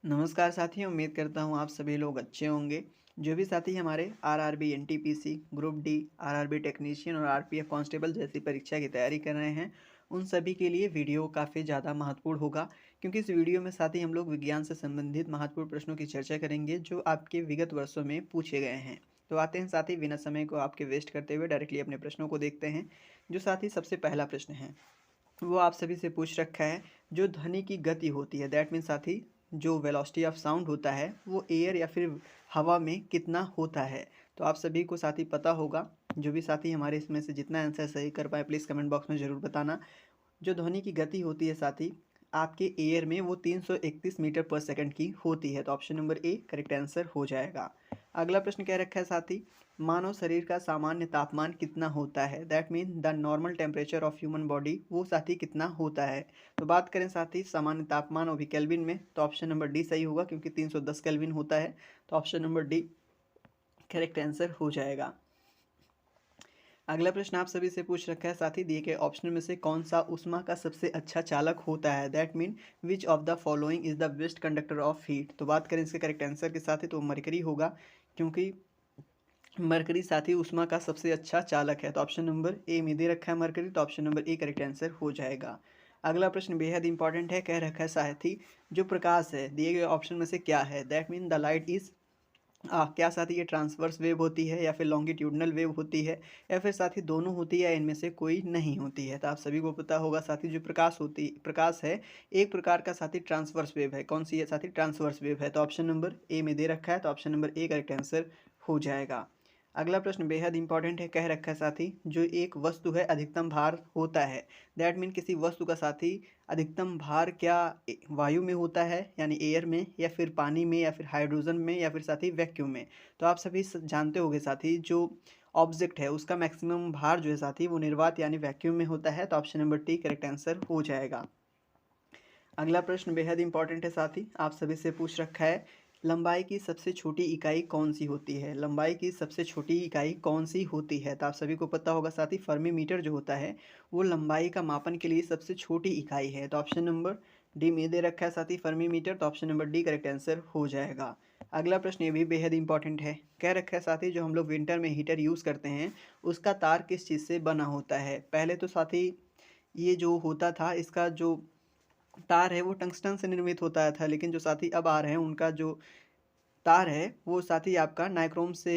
नमस्कार साथियों, उम्मीद करता हूँ आप सभी लोग अच्छे होंगे। जो भी साथी हमारे RRB, NTPC, group D, RRB technician और आरपीएफ कांस्टेबल जैसी परीक्षा की तैयारी कर रहे हैं, उन सभी के लिए वीडियो काफ़ी ज़्यादा महत्वपूर्ण होगा। क्योंकि इस वीडियो में साथी हम लोग विज्ञान से संबंधित महत्वपूर्ण प्रश्नों की चर्चा करेंगे जो आपके विगत वर्षों में पूछे गए हैं। तो आते हैं साथी, बिना समय को आपके वेस्ट करते हुए डायरेक्टली अपने प्रश्नों को देखते हैं। जो साथी सबसे पहला प्रश्न है वो आप सभी से पूछ रखा है, जो ध्वनि की गति होती है दैट मीन साथी जो वेलोसिटी ऑफ साउंड होता है वो एयर या फिर हवा में कितना होता है। तो आप सभी को साथी पता होगा। जो भी साथी हमारे इसमें से जितना आंसर सही कर पाए प्लीज़ कमेंट बॉक्स में ज़रूर बताना। जो ध्वनि की गति होती है साथी आपके एयर में वो 331 मीटर पर सेकंड की होती है। तो option number A correct answer हो जाएगा। अगला प्रश्न क्या रखा है साथी, मानव शरीर का सामान्य तापमान कितना होता है that mean the normal temperature of human body वो साथी कितना होता है। तो बात करें साथी सामान्य तापमान और भी केल्विन में, तो ऑप्शन नंबर डी सही होगा क्योंकि 310 केल्विन होता है। तो option number D correct answer हो जाएगा। अगला प्रश्न आप सभी से पूछ रखा है साथी, दिए गए ऑप्शन में से कौन सा ऊष्मा का सबसे अच्छा चालक होता है that mean which of the following is the best conductor of heat. तो बात करें इसके करेक्ट आंसर के साथ ही तो मरकरी होगा, क्योंकि मरकरी साथी ऊष्मा का सबसे अच्छा चालक है। तो ऑप्शन नंबर ए में दे रखा है मरकरी, तो option number A correct answer हो जाएगा। अगला प्रश्न बेहद इंपॉर्टेंट है, कह रखा है साथी जो प्रकाश है दिए गए ऑप्शन में से क्या है that mean the light is क्या साथी ये ट्रांसवर्स वेव होती है या फिर लॉन्गिट्यूडनल वेव होती है या फिर साथी दोनों होती है, इनमें से कोई नहीं होती है। तो आप सभी को पता होगा साथी जो प्रकाश है एक प्रकार का साथी ट्रांसवर्स वेव है। कौन सी है साथी, ट्रांसवर्स वेव है। तो ऑप्शन नंबर ए में दे रखा है, तो option number A correct answer हो जाएगा। अगला प्रश्न बेहद इंपॉर्टेंट है, कह रखा है साथी जो एक वस्तु है अधिकतम भार होता है दैट मीन किसी वस्तु का साथी अधिकतम भार क्या वायु में होता है यानी एयर में या फिर पानी में या फिर हाइड्रोजन में या फिर साथी वैक्यूम में। तो आप सभी जानते होंगे साथी जो ऑब्जेक्ट है उसका मैक्सिमम भार जो है साथी वो निर्वात यानी वैक्यूम में होता है। तो option number T correct answer हो जाएगा। अगला प्रश्न बेहद इंपॉर्टेंट है साथी, आप सभी से पूछ रखा है लंबाई की सबसे छोटी इकाई कौन सी होती है। लंबाई की सबसे छोटी इकाई कौन सी होती है। तो आप सभी को पता होगा साथी फर्मी मीटर जो होता है वो लंबाई का मापन के लिए सबसे छोटी इकाई है। तो ऑप्शन नंबर डी में दे रखा है साथी फर्मी मीटर, तो option number D correct answer हो जाएगा। अगला प्रश्न ये भी बेहद इंपॉर्टेंट है, कह रखा है साथी जो हम लोग विंटर में हीटर यूज़ करते हैं उसका तार किस चीज़ से बना होता है। पहले तो साथी ये जो होता था इसका जो तार है वो टंगस्टन से निर्मित होता था, लेकिन जो साथी अब आ रहे हैं उनका जो तार है वो साथी आपका नाइक्रोम से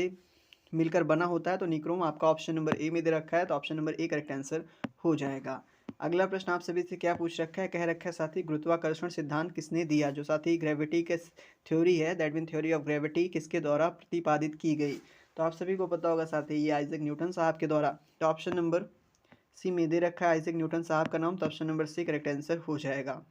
मिलकर बना होता है। तो निक्रोम आपका ऑप्शन नंबर ए में दे रखा है, तो option number A correct answer हो जाएगा। अगला प्रश्न आप सभी से क्या पूछ रखा है, कह रखा है साथी गुरुत्वाकर्षण सिद्धांत किसने दिया। जो साथी ग्रेविटी के थ्योरी है that mean theory of gravity किसके द्वारा प्रतिपादित की गई। तो आप सभी को पता होगा साथी ये आइजैक न्यूटन साहब के द्वारा। तो ऑप्शन नंबर सी में दे रखा है आइजैक न्यूटन साहब का नाम, तो option number C correct answer हो जाएगा।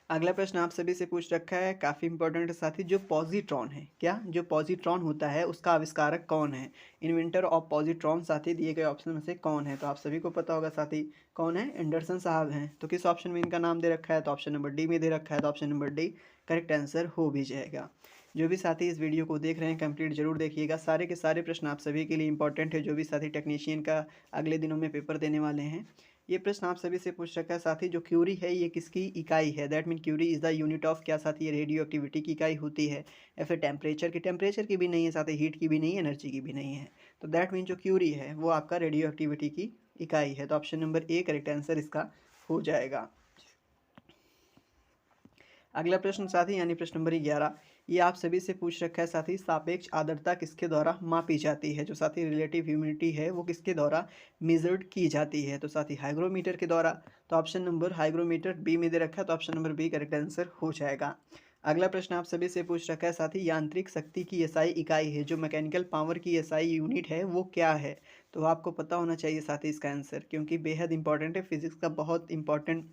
अगला प्रश्न आप सभी से पूछ रखा है काफ़ी इंपॉर्टेंट है साथी, जो पॉजिट्रॉन है क्या जो पॉजिट्रॉन होता है उसका आविष्कारक कौन है। इन्वेंटर ऑफ पॉजिट्रॉन साथी दिए गए ऑप्शन में से कौन है। तो आप सभी को पता होगा साथी कौन है, एंडरसन साहब हैं। तो किस ऑप्शन में इनका नाम दे रखा है, तो ऑप्शन नंबर डी में दे रखा है, तो option number D correct answer हो भी जाएगा। जो भी साथी इस वीडियो को देख रहे हैं कंप्लीट जरूर देखिएगा, सारे के सारे प्रश्न आप सभी के लिए इंपॉर्टेंट है। जो भी साथी टेक्नीशियन का अगले दिनों में पेपर देने वाले हैं, ये प्रश्न आप सभी से पूछ रखा है साथी जो क्यूरी है ये किसकी इकाई है that mean curie is the unit of क्या साथी, ये रेडियो एक्टिविटी की इकाई होती है या फिर टेम्परेचर की भी नहीं है साथी, हीट की भी नहीं है, एनर्जी की भी नहीं है। तो दैट मीन जो क्यूरी है वो आपका रेडियो एक्टिविटी की इकाई है। तो option number A correct answer इसका हो जाएगा। अगला प्रश्न साथी यानी प्रश्न नंबर 11, ये आप सभी से पूछ रखा है साथी सापेक्ष आर्द्रता किसके द्वारा मापी जाती है। जो साथी रिलेटिव ह्यूमिडिटी है वो किसके द्वारा मेजर्ड की जाती है। तो साथी हाइग्रोमीटर के द्वारा। तो ऑप्शन नंबर हाइग्रोमीटर बी में दे रखा है, तो option number B correct answer हो जाएगा। अगला प्रश्न आप सभी से पूछ रखा है साथी यांत्रिक शक्ति की एसआई इकाई है, जो मैकेनिकल पावर की एसआई यूनिट है वो क्या है। तो आपको पता होना चाहिए साथी इसका आंसर, क्योंकि बेहद इंपॉर्टेंट है, फिजिक्स का बहुत इंपॉर्टेंट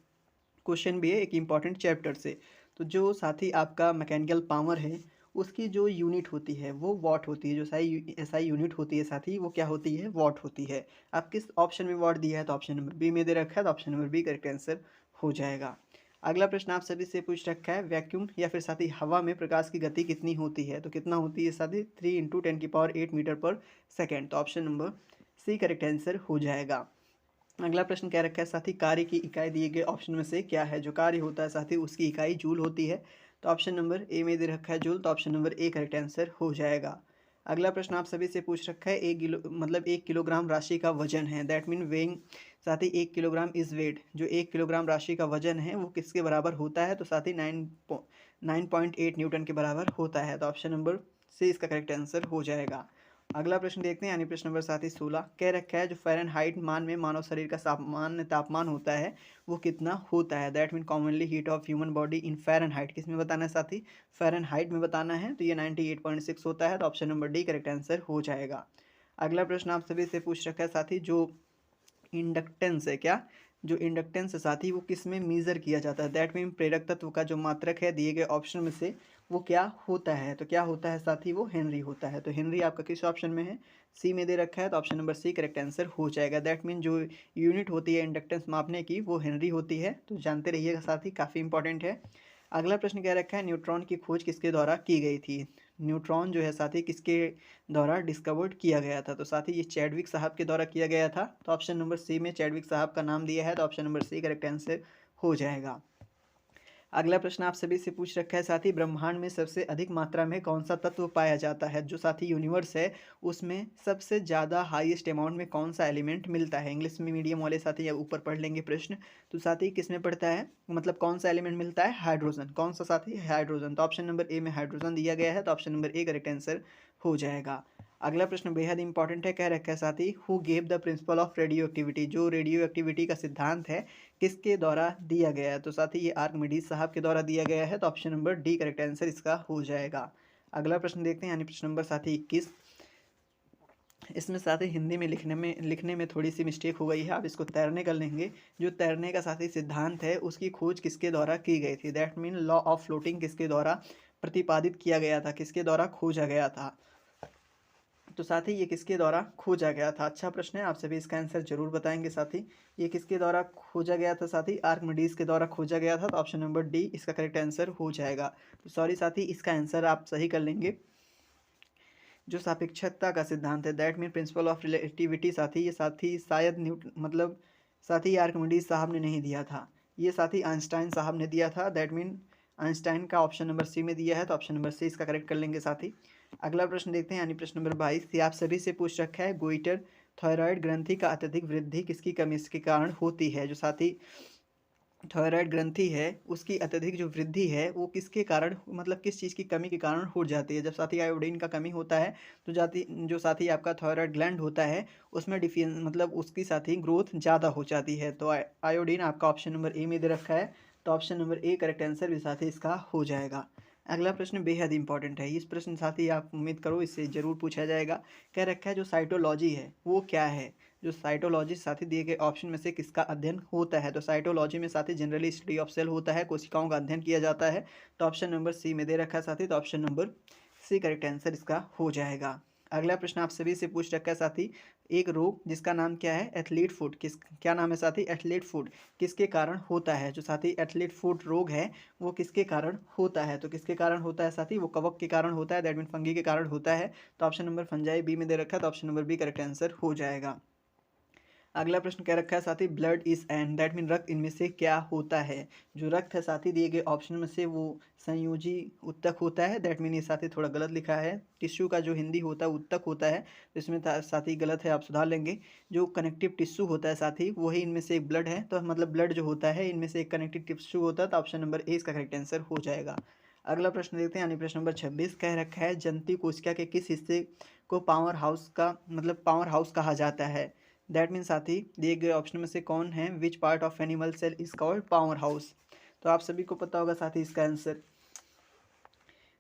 क्वेश्चन भी है एक इम्पॉर्टेंट चैप्टर से। तो जो साथी आपका मैकेनिकल पावर है उसकी जो यूनिट होती है वो वॉट होती है। जो साई एसआई यूनिट होती है साथी वो क्या होती है, वॉट होती है। आप किस ऑप्शन में वॉट दिया है, तो ऑप्शन नंबर बी में दे रखा है, तो option number B correct answer हो जाएगा। अगला प्रश्न आप सभी से पूछ रखा है वैक्यूम या फिर साथी हवा में प्रकाश की गति कितनी होती है। तो कितना होती है साथी, 3 × 10⁸ मीटर पर सेकेंड। तो option number C correct answer हो जाएगा। अगला प्रश्न क्या रखा है साथी कार्य की इकाई दिए गए ऑप्शन में से क्या है। जो कार्य होता है साथी उसकी इकाई जूल होती है। तो ऑप्शन नंबर ए में दे रखा है जूल, तो option number A correct answer हो जाएगा। अगला प्रश्न आप सभी से पूछ रखा है 1 किलोग्राम राशि का वजन है, दैट मीन वेइंग। साथ ही 1 किलोग्राम इज वेट, जो 1 किलोग्राम राशि का वजन है वो किसके बराबर होता है, तो साथ ही 9.8 न्यूटन के बराबर होता है, तो ऑप्शन नंबर सी इसका करेक्ट आंसर हो जाएगा। अगला प्रश्न देखते हैं, यानी प्रश्न नंबर 16 कह रखा है जो फ़ारेनहाइट मान में मानव शरीर का सामान्य तापमान होता है वो कितना होता है, that mean commonly heat of human body in Fahrenheit, किस में बताना है साथी, फ़ारेनहाइट में बताना है, तो ये 98.6 होता है, तो option number D correct answer हो जाएगा। अगला प्रश्न आप सभी से पूछ रखा है साथी जो इंडक्टेंस है, क्या जो इंडक्टेंस है साथी वो किस में मीज़र किया जाता है, दैट मीन प्रेरक तत्व का जो मात्रक है दिए गए ऑप्शन में से वो क्या होता है, तो क्या होता है साथी, वो हेनरी होता है। तो हेनरी आपका किस ऑप्शन में है, सी में दे रखा है, तो option number C correct answer हो जाएगा। दैट मीन जो यूनिट होती है इंडक्टेंस मापने की वो हेनरी होती है, तो जानते रहिएगा साथी, काफ़ी इंपॉर्टेंट है। अगला प्रश्न क्या रखा है न्यूट्रॉन की खोज किसके द्वारा की गई थी, न्यूट्रॉन जो है साथी किसके द्वारा डिस्कवर्ड किया गया था, तो साथी ये चैडविक साहब के द्वारा किया गया था, तो ऑप्शन नंबर सी में चैडविक साहब का नाम दिया है, तो option number C correct answer हो जाएगा। अगला प्रश्न आप सभी से पूछ रखा है साथी ब्रह्मांड में सबसे अधिक मात्रा में कौन सा तत्व पाया जाता है, जो साथी यूनिवर्स है उसमें सबसे ज़्यादा हाईएस्ट अमाउंट में कौन सा एलिमेंट मिलता है, इंग्लिश में मीडियम वाले साथी या ऊपर पढ़ लेंगे प्रश्न। तो साथी किस में पढ़ता है, मतलब कौन सा एलिमेंट मिलता है, हाइड्रोजन, कौन सा साथी, हाइड्रोजन, तो ऑप्शन नंबर ए में हाइड्रोजन दिया गया है, तो option number A correct answer हो जाएगा। अगला प्रश्न बेहद इंपॉर्टेंट है, कह रखा है साथी who gave the principle of radio activity, जो रेडियो एक्टिविटी का सिद्धांत है किसके द्वारा दिया गया है, तो साथ ही ये आर्किमिडीज साहब के द्वारा दिया गया है, तो option number D correct answer इसका हो जाएगा। अगला प्रश्न देखते हैं, यानी प्रश्न नंबर साथी 21, इसमें साथी हिंदी में लिखने में थोड़ी सी मिस्टेक हो गई है, आप इसको तैरने कर लेंगे। जो तैरने का साथी सिद्धांत है उसकी खोज किसके द्वारा की गई थी, that mean law of floating किसके द्वारा प्रतिपादित किया गया था, किसके द्वारा खोजा गया था, तो साथी ये किसके द्वारा खोजा गया था। अच्छा प्रश्न है, आप सभी इसका आंसर जरूर बताएंगे साथी, ये किसके द्वारा खोजा गया था साथी, आर्किमिडीज के द्वारा खोजा गया था, तो ऑप्शन नंबर डी इसका करेक्ट आंसर हो जाएगा। तो सॉरी साथी, इसका आंसर आप सही कर लेंगे। जो सापेक्षता का सिद्धांत है that mean principle of relativity साथी, ये साथी शायद न्यूटन मतलब साथी आर्किमिडीज साहब ने नहीं दिया था, ये साथी आइंस्टाइन साहब ने दिया था, दैट मीन आइंस्टाइन का ऑप्शन नंबर सी में दिया है, तो ऑप्शन नंबर सी इसका करेक्ट कर लेंगे साथी। अगला प्रश्न देखते हैं, यानी प्रश्न नंबर 22, ये आप सभी से पूछ रखा है गोइटर थायराइड ग्रंथि का अत्यधिक वृद्धि किसकी कमी के कारण होती है, जो साथी थायराइड ग्रंथि है उसकी अत्यधिक जो वृद्धि है वो किसके कारण, मतलब किस चीज़ की कमी के कारण हो जाती है, जब साथी आयोडीन का कमी होता है तो जो साथी आपका थायराइड ग्लैंड होता है उसमें डिफियन मतलब उसकी साथी ग्रोथ ज़्यादा हो जाती है, तो आयोडीन आपका ऑप्शन नंबर ए में दे रखा है, तो option number A correct answer भी साथी इसका हो जाएगा। अगला प्रश्न बेहद इंपॉर्टेंट है, इस प्रश्न साथी आप उम्मीद करो इससे ज़रूर पूछा जाएगा। कह रखा है जो साइटोलॉजी है वो क्या है, जो साइटोलॉजी साथी दिए गए ऑप्शन में से किसका अध्ययन होता है, तो साइटोलॉजी में साथी जनरली स्टडी ऑफ सेल होता है, कोशिकाओं का अध्ययन किया जाता है, तो ऑप्शन नंबर सी में दे रखा है साथी, तो option number C correct answer इसका हो जाएगा। अगला प्रश्न आप सभी से पूछ रखा है साथी एक रोग जिसका नाम क्या है, एथलीट फुट, किस क्या नाम है साथी, एथलीट फुट किसके कारण होता है, जो साथी एथलीट फुट रोग है वो किसके कारण होता है, तो किसके कारण होता है साथी, वो कवक के कारण होता है, दैट मीन फंगी के कारण होता है, तो ऑप्शन नंबर फंजाई बी में दे रखा है, तो option number B correct answer हो जाएगा। अगला प्रश्न क्या रखा है साथी blood is and, that mean रक्त इनमें से क्या होता है, जो रक्त है साथी दिए गए ऑप्शन में से वो संयोजी उत्तक होता है, दैट मीन ये साथी थोड़ा गलत लिखा है, टिश्यू का जो हिंदी होता है उत्तक होता है, तो इसमें साथी गलत है, आप सुधार लेंगे। जो कनेक्टिव टिश्यू होता है साथी वही इनमें से एक ब्लड है, तो मतलब ब्लड जो होता है इनमें से एक कनेक्टिव टिश्यू होता है, तो ऑप्शन नंबर ए इसका करेक्ट आंसर हो जाएगा। अगला प्रश्न देखते हैं, यानी प्रश्न नंबर 26 कह रखा है जंती कोशिका के किस हिस्से को पावर हाउस का मतलब पावर हाउस कहा जाता है, दैट मीन साथी दिए गए ऑप्शन में से कौन है, which part of animal cell is called power house, तो आप सभी को पता होगा साथी इसका आंसर,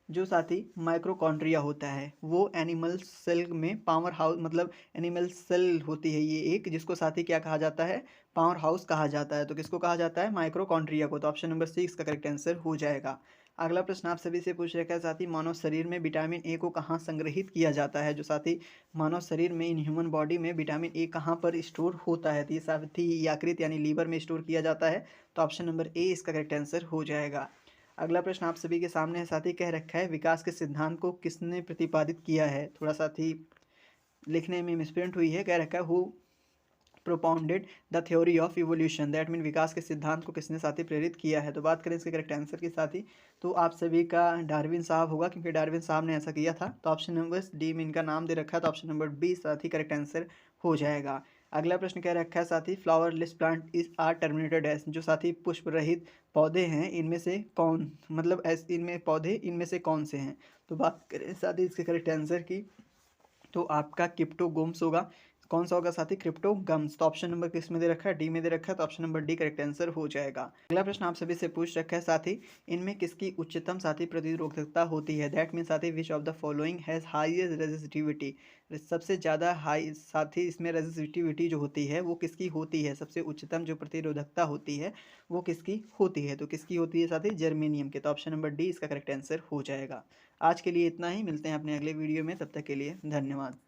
जो साथी माइक्रोकॉन्ड्रिया होता है वो एनिमल सेल में पावर हाउस मतलब एनिमल सेल होती है, ये एक जिसको साथी क्या कहा जाता है, पावर हाउस कहा जाता है, तो किसको कहा जाता है, माइक्रोकॉन्ड्रिया को, तो ऑप्शन नंबर सी इसका करेक्ट आंसर हो जाएगा। अगला प्रश्न आप सभी से पूछ रखा है साथी मानव शरीर में विटामिन ए को कहाँ संग्रहित किया जाता है, जो साथी मानव शरीर में इन ह्यूमन बॉडी में विटामिन ए कहाँ पर स्टोर होता है, तो ये साथी यकृत यानी लीवर में स्टोर किया जाता है, तो ऑप्शन नंबर ए इसका करेक्ट आंसर हो जाएगा। अगला प्रश्न आप सभी के सामने है साथी कह रखा है विकास के सिद्धांत को किसने प्रतिपादित किया है, थोड़ा साथी लिखने में मिसप्रिंट हुई है, कह रखा है who propounded the theory of evolution, that mean विकास के सिद्धांत को किसने साथी प्रेरित किया है। तो बात करें इसके करेक्ट आंसर के साथी, तो आप सभी का डार्विन साहब होगा, क्योंकि डार्विन साहब ने ऐसा किया था। तो ऑप्शन नंबर डी में इनका नाम दे रखा है, तो ऑप्शन नंबर बी साथी करेक्ट आंसर हो जाएगा। अगला प्रश्न क्या रखा है साथी, flowerless plant is are terminated as, जो साथी पुष्प रहित पौधे हैं इनमें से कौन, मतलब ऐसे इनमें पौधे इनमें से कौन से हैं। तो बात करें साथी इसके करेक्ट आंसर की, तो आपका क्रिप्टोगम्स होगा। कौन सा होगा साथी, क्रिप्टोगम्स। तो ऑप्शन नंबर किस में दे रखा है, डी में दे रखा है, तो option number D correct answer हो जाएगा। अगला प्रश्न आप सभी से पूछ रखा है साथी, इनमें किसकी उच्चतम साथी प्रतिरोधकता होती है। दैट मीन साथी which of the following has highest resistivity, सबसे ज़्यादा हाई साथी इसमें रेजिस्टिविटी जो होती है वो किसकी होती है, सबसे उच्चतम जो प्रतिरोधकता होती है वो किसकी होती है। तो किसकी होती है साथी, जर्मेनियम के। तो ऑप्शन नंबर डी इसका करेक्ट आंसर हो जाएगा। आज के लिए इतना ही, मिलते हैं अपने अगले वीडियो में, तब तक के लिए धन्यवाद।